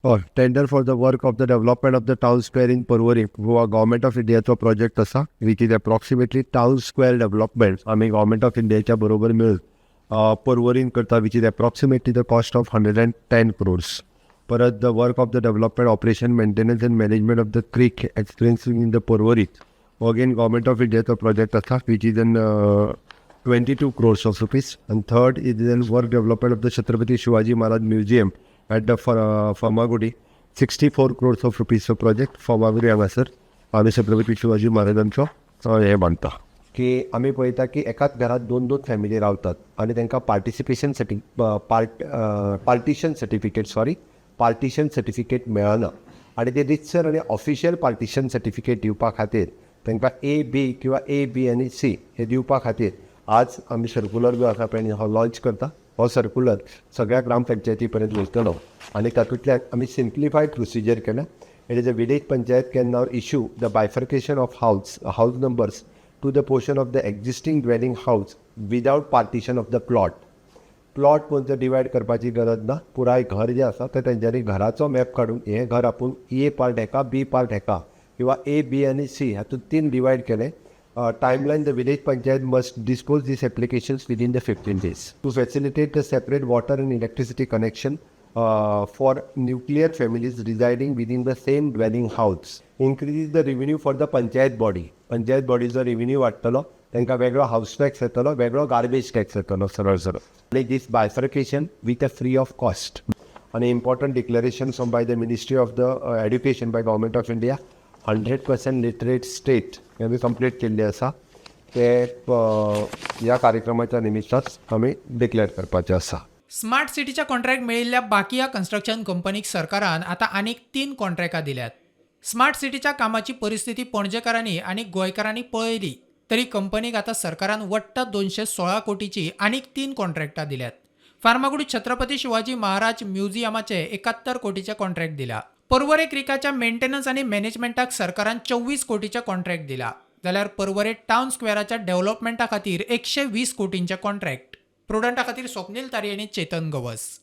Or tender for the work of the development of the town square in Porvorim, Goa government of इंडियाचो project असा which is approximately town square development आम्ही government of इंडियाच्या बरोबर मिळून पोरवोरीन करता which is approximately the cost of 110 crores. परत the work of the development operation maintenance and management of the creek experiencing in the Porvorim again government of इंडियाचो project असा which is an 22 crores of rupees. And third is the work development of the Chhatrapati Shivaji Maharaj Museum at the Farmagudi, 64 crores of rupees of project. Farmagudi हांगासर आम्ही छत्रपती शिवाजी महाराजांचो हे मानता की आम्ही पळयता की एकाच घरात दोन दोन फॅमिली रावतात आणि तांकां पार्टिशन सर्टिफिकेट मेळना आणि ते रितसर आणि ऑफिशियल पार्टिशन सर्टिफिकेट दिवपा खातीर तांकां A-B किंवा A-B आनी C हे दिवपा खातीर आज आम्ही सर्क्युलर जो आसा पळय हो लॉन्च करता. हो सर्क्युलर सगळ्या ग्रामपंचायती पर्यंत वयतलो आणि तातूंतल्यान आमी सिंप्लिफायड प्रोसिजर केला. It is a village panchayat can now issue the bifurcation of house numbers to the portion of the existing dwelling house without partition of the plot कोणतं डिवायड करपाची गरज ना. पुराय घर जे आसा ते तेंच्यांनी घराचो मॅप काडून हे घर आपूण A पार्ट हेका B पार्ट हेका किंवा A-B आनी C हातूंत 3 डिवायड केले. Timeline, the village panchayat must dispose these applications within the 15 days. To facilitate the separate water and electricity connection for nuclear families residing within the same dwelling house, increases the revenue for the panchayat body. Panchayat bodyचा revenue वाढतलो, तांकां वेगळो house tax येतलो, वेगळो garbage tax येतलो सरळ. Like this bifurcation with a free of cost. An important declaration from by the Ministry of the Education by Government of India, 100% literate state हे आम्ही complete केल्ली आसा. ते ह्या कार्यक्रमाच्या निमित्ताच आम्ही डिक्लेअर करपाचें आसा. स्मार्ट सिटीच्या कॉन्ट्रॅक्ट मेळिल्ल्या बाकिया कन्स्ट्रक्शन कंपनीक सरकारान आता आनीक 3 कॉन्ट्रॅक्टां दिल्यात. स्मार्ट सिटीच्या कामाची परिस्थिती पणजेकारांनी आणि गोंयकारांनी पळयली तरी कंपनीक आता सरकारान वट्ट 216 कोटीची आनीक 3 कॉन्ट्रॅक्टां दिल्यात. फार्मागुडी छत्रपती शिवाजी महाराज म्युझियमाचे 71 कोटीचे कॉन्ट्रॅक्ट दिला. पर्वरे क्रिकाच्या मेंटेनन्स आणि मॅनेजमेंटाक सरकारान 24 कोटीचे कॉन्ट्रॅक्ट दिला. जाल्यार पर्वरे टाउन स्क्वेअराच्या डेव्हलपमेंटा खातीर 120 कोटींचे कॉन्ट्रॅक्ट. प्रुडंटा खातीर स्वप्नील तारी आणि चेतन गवस.